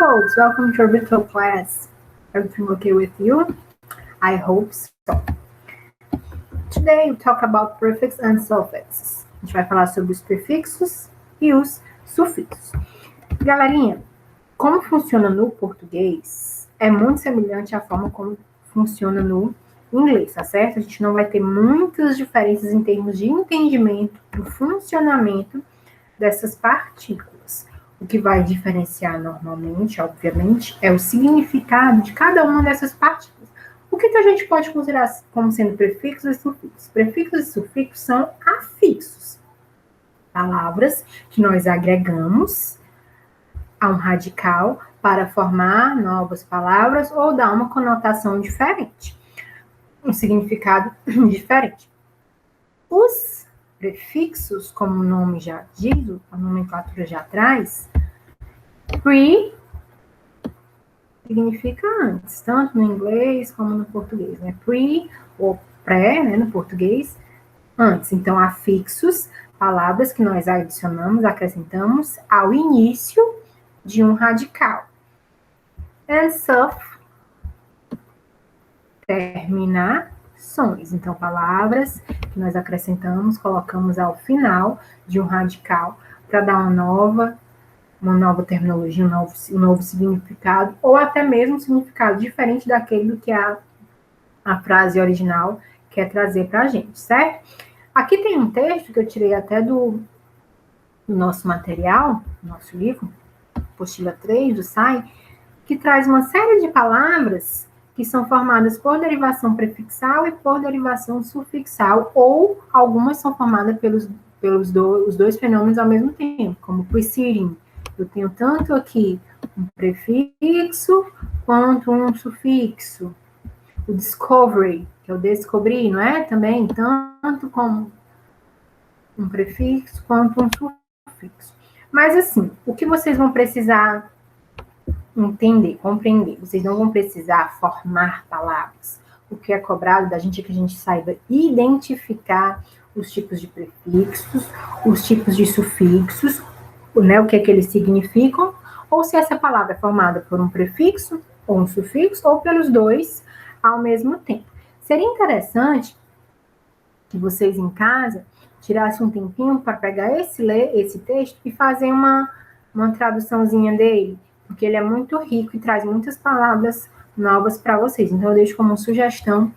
folks, welcome to our virtual class. Everything okay with you? I hope so. Today we talk about prefixes and suffixes. A gente vai falar sobre os prefixos e os sufixos. Galerinha, como funciona no português é muito semelhante à forma como funciona no inglês, tá certo? A gente não vai ter muitas diferenças em termos de entendimento do funcionamento dessas partículas. O que vai diferenciar normalmente, obviamente, é o significado de cada uma dessas partículas. O que a gente pode considerar como sendo prefixos e sufixos? Prefixos e sufixos são afixos. Palavras que nós agregamos a um radical para formar novas palavras ou dar uma conotação diferente, um significado diferente. Os prefixos, como o nome já diz, a nomenclatura já traz, pre significa antes, tanto no inglês como no português, né? Pre ou pré, né, no português, antes. Então, afixos, palavras que nós adicionamos, acrescentamos ao início de um radical. And suff, terminações. Então, palavras que nós acrescentamos, colocamos ao final de um radical para dar uma nova terminologia, um novo significado, ou até mesmo um significado diferente daquele do que a frase original quer trazer para a gente, certo? Aqui tem um texto que eu tirei até do nosso material, nosso livro, apostila 3 do SAI, que traz uma série de palavras que são formadas por derivação prefixal e por derivação sufixal, ou algumas são formadas pelos dois fenômenos ao mesmo tempo, como preceding. Eu tenho tanto aqui um prefixo quanto um sufixo. O discovery, que eu descobri, não é? Também, tanto como um prefixo quanto um sufixo. Mas, assim, o que vocês vão precisar entender, compreender? Vocês não vão precisar formar palavras. O que é cobrado da gente é que a gente saiba identificar os tipos de prefixos, os tipos de sufixos, né, o que é que eles significam, ou se essa palavra é formada por um prefixo ou um sufixo, ou pelos dois ao mesmo tempo. Seria interessante que vocês em casa tirassem um tempinho para pegar esse texto e fazer uma traduçãozinha dele, porque ele é muito rico e traz muitas palavras novas para vocês. Então, eu deixo como sugestão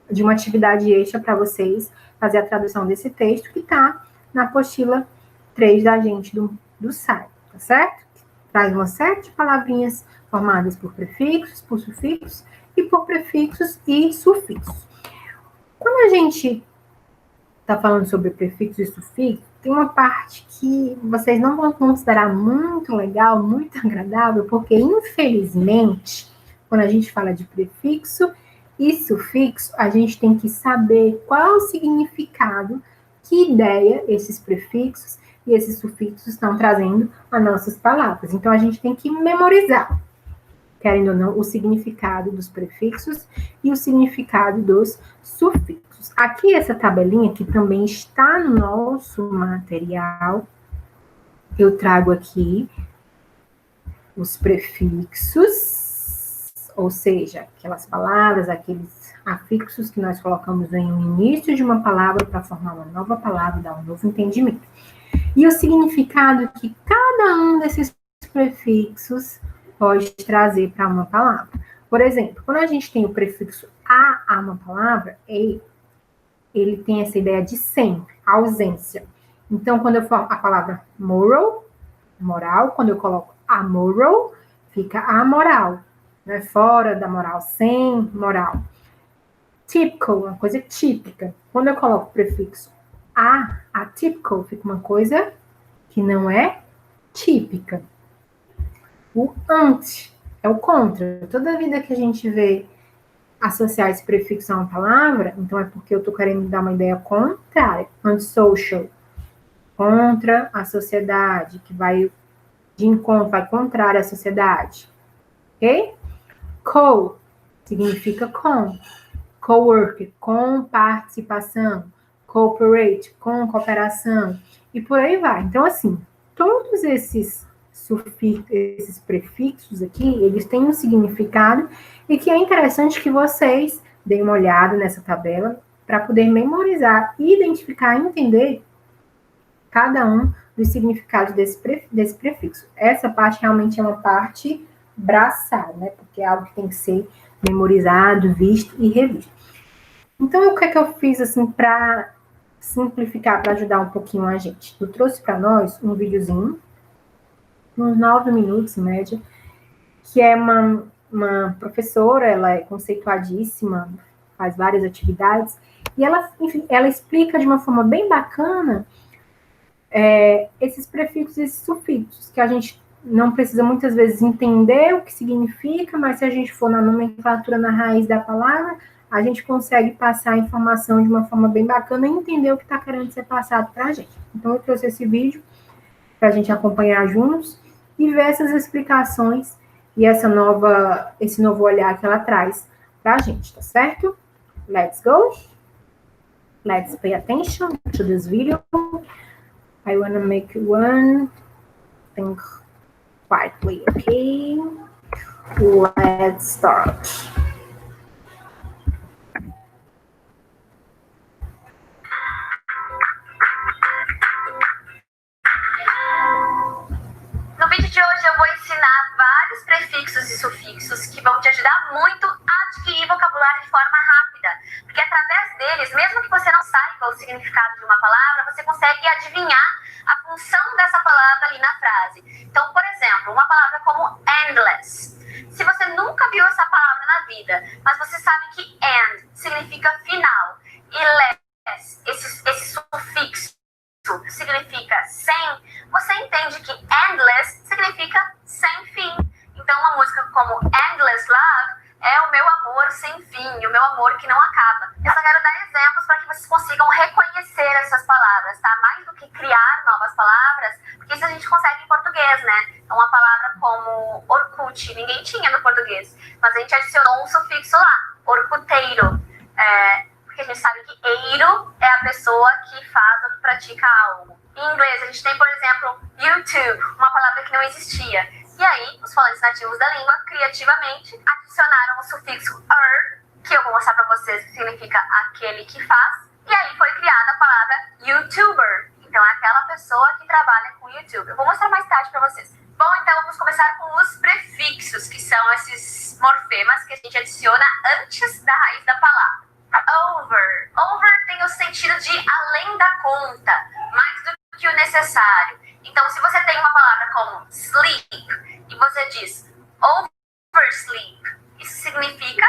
de uma atividade extra para vocês fazer a tradução desse texto que está na apostila 3 da gente do site, tá certo? Traz uma série de palavrinhas formadas por prefixos, por sufixos e por prefixos e sufixos. Quando a gente está falando sobre prefixos e sufixos, tem uma parte que vocês não vão considerar muito legal, muito agradável, porque, infelizmente, quando a gente fala de prefixo e sufixo, a gente tem que saber qual o significado, que ideia esses prefixos e esses sufixos estão trazendo a nossas palavras. Então, a gente tem que memorizar, querendo ou não, o significado dos prefixos e o significado dos sufixos. Aqui, essa tabelinha, que também está no nosso material, eu trago aqui os prefixos, ou seja, aquelas palavras, aqueles afixos que nós colocamos no início de uma palavra para formar uma nova palavra, dar um novo entendimento. E o significado que cada um desses prefixos pode trazer para uma palavra. Por exemplo, quando a gente tem o prefixo a uma palavra, ele tem essa ideia de sempre, ausência. Então, quando eu falo a palavra moral, quando eu coloco amoral, fica amoral, né? Fora da moral, sem moral. Typical, uma coisa típica. Quando eu coloco o prefixo atypical, fica uma coisa que não é típica. O anti é o contra. Toda vida que a gente vê associar esse prefixo a uma palavra, então é porque eu estou querendo dar uma ideia contrária. Antisocial, contra a sociedade, que vai de encontro, vai contrária à sociedade. Ok? Co significa com. Coworker, com participação. Cooperate, com cooperação. E por aí vai. Então, assim, todos esses esses prefixos aqui, eles têm um significado e que é interessante que vocês deem uma olhada nessa tabela para poder memorizar, identificar e entender cada um dos significados desse prefixo. Essa parte realmente é uma parte braçal, né? Porque é algo que tem que ser memorizado, visto e revisto. Então, o que é que eu fiz assim para simplificar, para ajudar um pouquinho a gente? Eu trouxe para nós um videozinho, uns 9 minutos em média, que é uma professora, ela é conceituadíssima, faz várias atividades, e ela, enfim, ela explica de uma forma bem bacana esses prefixos e esses sufixos, que a gente não precisa muitas vezes entender o que significa, mas se a gente for na nomenclatura, na raiz da palavra, a gente consegue passar a informação de uma forma bem bacana e entender o que está querendo ser passado para a gente. Então, eu trouxe esse vídeo para a gente acompanhar juntos e ver essas explicações e esse novo olhar que ela traz para a gente, tá certo? Let's go! Let's pay attention to this video. I want to make one thing quietly, okay? Let's start. No vídeo de hoje eu vou ensinar vários prefixos e sufixos que vão te ajudar muito a adquirir vocabulário de forma rápida, porque através deles, mesmo que você não saiba o significado de uma palavra, você consegue adivinhar a função dessa palavra ali na frase. Então, por exemplo, uma palavra como endless. Se você nunca viu essa palavra na vida, mas você sabe que end significa final e less, esse sufixo significa sem, você entende que endless significa sem fim. Então, uma música como Endless Love é o meu amor sem fim, o meu amor que não acaba. Eu só quero dar exemplos para que vocês consigam reconhecer essas palavras, tá? Mais do que criar novas palavras, porque isso a gente consegue em português, né? Então, uma palavra como Orkut, ninguém tinha no português, mas a gente adicionou um sufixo lá, orcuteiro. Porque a gente sabe que eiro é a pessoa que faz ou que pratica algo. Em inglês, a gente tem, por exemplo, YouTube, uma palavra que não existia. E aí, os falantes nativos da língua, criativamente, adicionaram o sufixo er, que eu vou mostrar para vocês que significa aquele que faz. E aí foi criada a palavra YouTuber. Então, é aquela pessoa que trabalha com YouTube. Eu vou mostrar mais tarde para vocês. Bom, então vamos começar com os prefixos, que são esses morfemas que a gente adiciona antes da raiz da palavra. Over. Over tem o sentido de além da conta, mais do que o necessário. Então, se você tem uma palavra como sleep e você diz oversleep, isso significa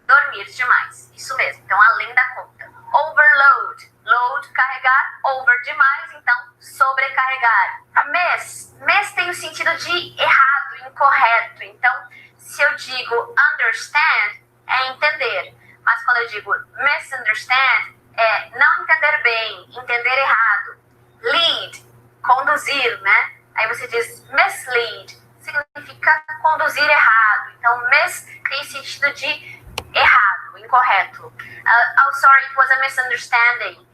dormir demais. Isso mesmo, então além da conta. Overload. Load, carregar. Over demais, então sobrecarregar. Miss. Miss tem o sentido de errado, incorreto. Então, se eu digo understand, é entender. Mas quando eu digo misunderstand, é não entender bem, entender errado. Lead, conduzir, né? Aí você diz mislead, significa conduzir errado. Então, miss tem sentido de errado, incorreto. Oh, sorry, it was a misunderstanding.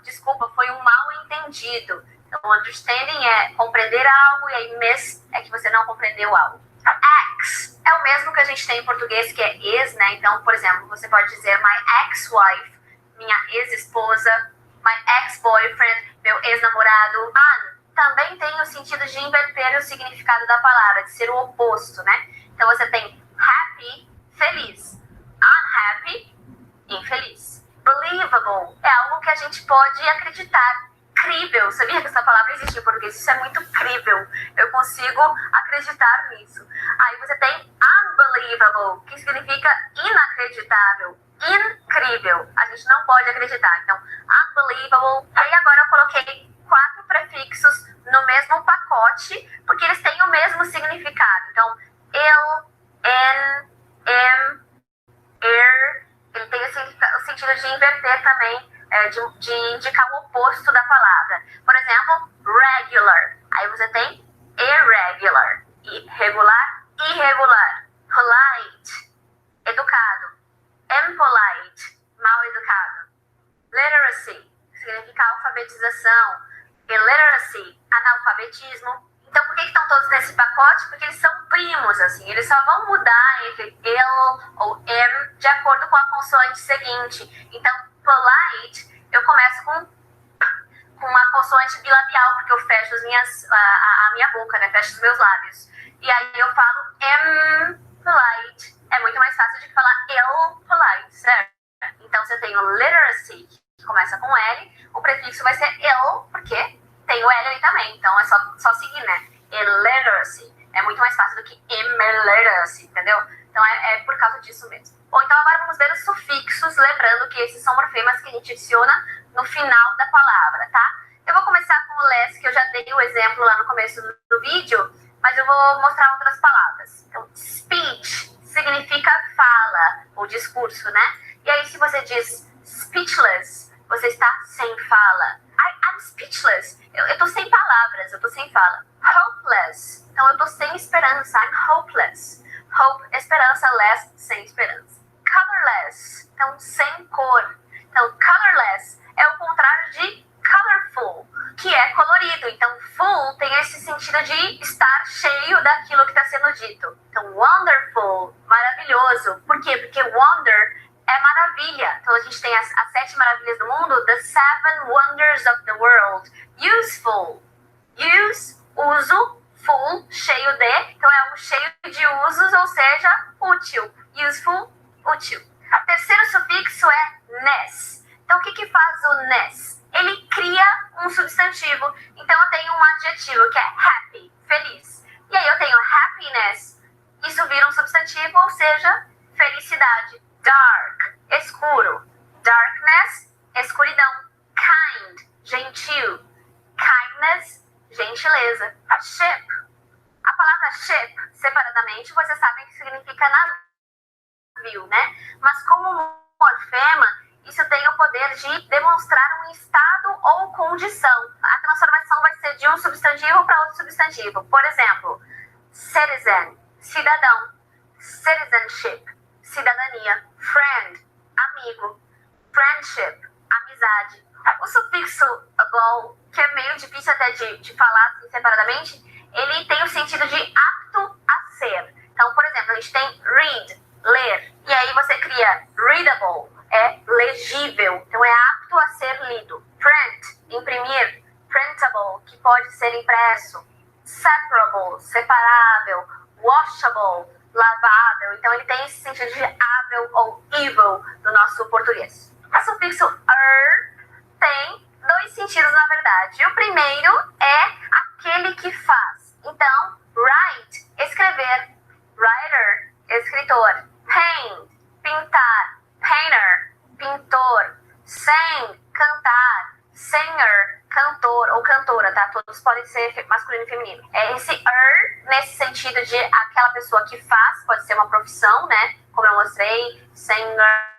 Desculpa, foi um mal entendido. Então, understanding é compreender algo e aí miss é que você não compreendeu algo. Ex é o mesmo que a gente tem em português, que é ex, né? Então, por exemplo, você pode dizer my ex-wife, minha ex-esposa, my ex-boyfriend, meu ex-namorado. Também tem o sentido de inverter o significado da palavra, de ser o oposto, né? Então, você tem happy, feliz. Unhappy, infeliz. Believable é algo que a gente pode acreditar. Crível, sabia que essa palavra existe em português? Isso é muito crível. Eu consigo acreditar nisso. Aí você tem unbelievable, que significa inacreditável, incrível. A gente não pode acreditar. Então, unbelievable. Aí agora eu coloquei 4 prefixos no mesmo pacote, porque eles têm o mesmo significado. Então, eu, ele tem o sentido de inverter também, de indicar o oposto da palavra. Por exemplo, regular. Aí você tem irregular. Regular, irregular. Polite, educado. Impolite, mal educado. Literacy, significa alfabetização. Illiteracy, analfabetismo. Então, por que estão todos nesse pacote? Porque eles são primos, assim. Eles só vão mudar entre ele ou M de acordo com a consoante seguinte. Então, polite, eu começo com uma consoante bilabial, porque eu fecho a minha boca, né? Fecho os meus lábios. E aí eu falo M polite. É muito mais fácil do que falar L polite, certo? Então, se eu tenho literacy, que começa com L, o prefixo vai ser L, porque tem o L ali também. Então, é só seguir, né? Illiteracy. É muito mais fácil do que illiteracy, entendeu? Então, é por causa disso mesmo. Bom, então agora vamos ver os sufixos, lembrando que esses são morfemas que a gente adiciona no final da palavra, tá? Eu vou começar com o less, que eu já dei o exemplo lá no começo do vídeo, mas eu vou mostrar outras palavras. Então, speech significa fala, ou discurso, né? E aí, se você diz speechless, você está sem fala. I'm speechless. Eu tô sem palavras, eu tô sem fala. Hopeless. Então, eu tô sem esperança. I'm hopeless. Hope, esperança. Less, sem esperança. Colorless. Então, sem cor. Então, colorless é o contrário de colorful, que é colorido. Então, full tem esse sentido de estar cheio daquilo que está sendo dito. Então, wonderful, maravilhoso. Por quê? Porque wonder é maravilha. Então, a gente tem as 7 maravilhas do mundo, the 7 wonders of the world. Useful, uso, full, cheio de. Então, é algo cheio de usos, ou seja, útil. Useful, útil. O terceiro sufixo é ness. Então, o que faz o ness? Ele cria um substantivo. Então, eu tenho um adjetivo que é happy, feliz. E aí, eu tenho happiness. Isso vira um substantivo, ou seja, felicidade. Dark, escuro. Darkness, escuridão. Kind, gentil. Kindness, gentileza. Ship. A palavra ship, separadamente, vocês sabem que significa navio, né? Mas como morfema, isso tem o poder de demonstrar um estado ou condição. A transformação vai ser de um substantivo para outro substantivo. Por exemplo, citizen, cidadão. Citizenship, cidadania. Friend, amigo. Friendship, amizade. O sufixo able, que é meio difícil até de falar assim, separadamente, ele tem o sentido de apto a ser. Então, por exemplo, a gente tem read, ler. E aí você cria readable, é legível. Então, é apto a ser lido. Print, imprimir. Printable, que pode ser impresso. Separable, separável. Washable, lavável. Então, ele tem esse sentido de ável ou evil do nosso português. O sufixo tem 2 sentidos, na verdade. O primeiro é aquele que faz. Então, write, escrever. Writer, escritor. Paint, pintar. Painter, pintor. Sing, cantar. Singer, cantor ou cantora, tá? Todos podem ser masculino e feminino. É esse nesse sentido de aquela pessoa que faz, pode ser uma profissão, né? Como eu mostrei, singer,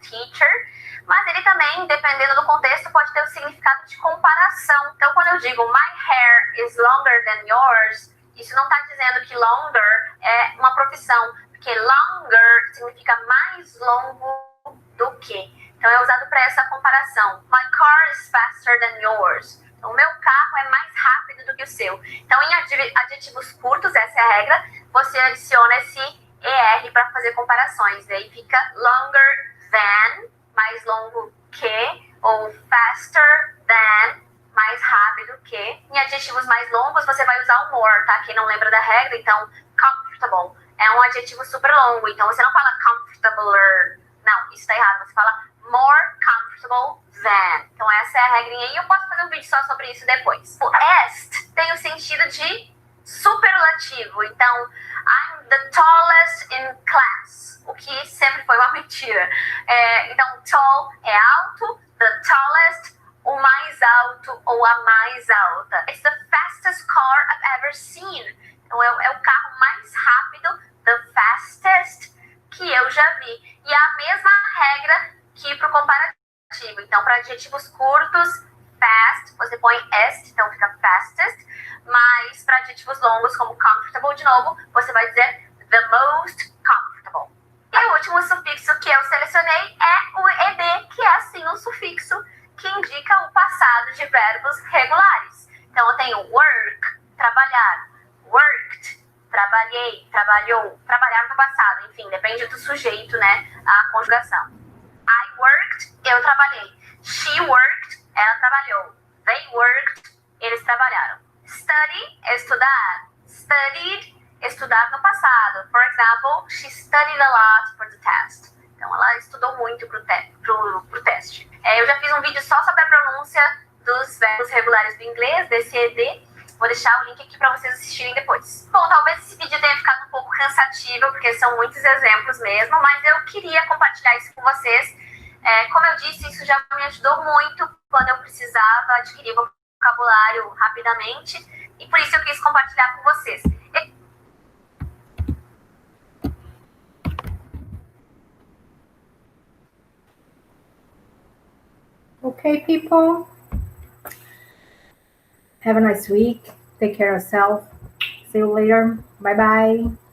teacher. Mas ele também, dependendo do contexto, pode ter o significado de comparação. Então, quando eu digo my hair is longer than yours, isso não está dizendo que longer é uma profissão, porque longer significa mais longo do que. Então, é usado para essa comparação. My car is faster than yours. Então, o meu carro é mais rápido do que o seu. Então, em adjetivos curtos, essa é a regra, você adiciona esse ER para fazer comparações. Daí fica longer than, mais longo que, ou faster than, mais rápido que. Em adjetivos mais longos, você vai usar o more, tá? Quem não lembra da regra, então, comfortable é um adjetivo super longo. Então, você não fala comfortabler. Não, isso tá errado. Você fala more comfortable than. Então, essa é a regrinha. E eu posso fazer um vídeo só sobre isso depois. O est tem o sentido de superlativo. Então, I'm the tallest in class. O que sempre foi uma mentira. Então, tall é alto. The tallest, o mais alto ou a mais alta. It's the fastest car I've ever seen. Então, é o carro mais rápido. The fastest que eu já vi. E a mesma regra que para o comparativo. Então, para adjetivos curtos, fast, você põe est, então fica fastest. Mas para adjetivos longos, como comfortable, de novo, você vai dizer the most comfortable. E o último sufixo que eu selecionei é o ed, que é assim um sufixo que indica o passado de verbos regulares. Então, eu tenho work, trabalhar. Worked, trabalhei, trabalhou, trabalhar no passado, enfim, depende do sujeito, né, a conjugação. I worked, eu trabalhei. She worked, ela trabalhou. They worked, eles trabalharam. Study, estudar. Studied, estudar no passado. For example, she studied a lot for the test. Então, ela estudou muito pro teste. Eu já fiz um vídeo só sobre a pronúncia dos verbos regulares do inglês, desse ED. Vou deixar o link aqui para vocês assistirem depois. Bom, talvez esse vídeo tenha ficado um pouco cansativo, porque são muitos exemplos mesmo, mas eu queria compartilhar isso com vocês. Como eu disse, isso já me ajudou muito quando eu precisava adquirir vocabulário rapidamente, e por isso eu quis compartilhar com vocês. Okay, people. Have a nice week. Take care of yourself. See you later. Bye-bye.